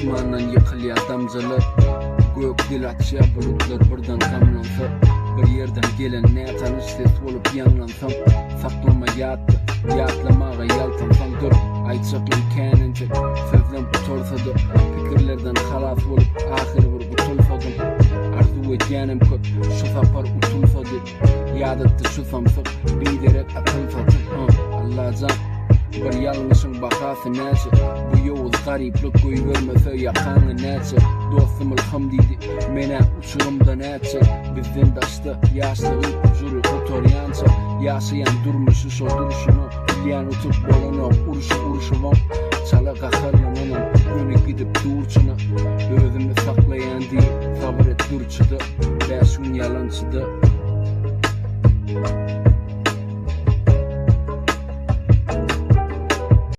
Düşmandan yıkılya damzalar, gök dil açya bulutlar birden kamlansa, bir yerden gelen ne tanış ses bolup yanlansam, saklama yattı, yatlamağa yaltansam dur, aytsaklım kenince, sözden tutulsadı, fikirlerden halas bolup ahir bir kutulsadım, arzu etgenim köp, şu sapar utulsadı, yadıttı şu samsak, bilerek atılsadım, Allah'can, bir yalmışın bakası nesi, bu yol gariplik koy vermese yakanı nesi, dostum ilham dedi, mene uçurumda nesi, bizden daşta yaşlı uçuru otoryansa, yaşayan durmuşu so duruşunu, bilyen utup bolunu, uruşu vam, çala kakarlamanın, önü gidip durçunu,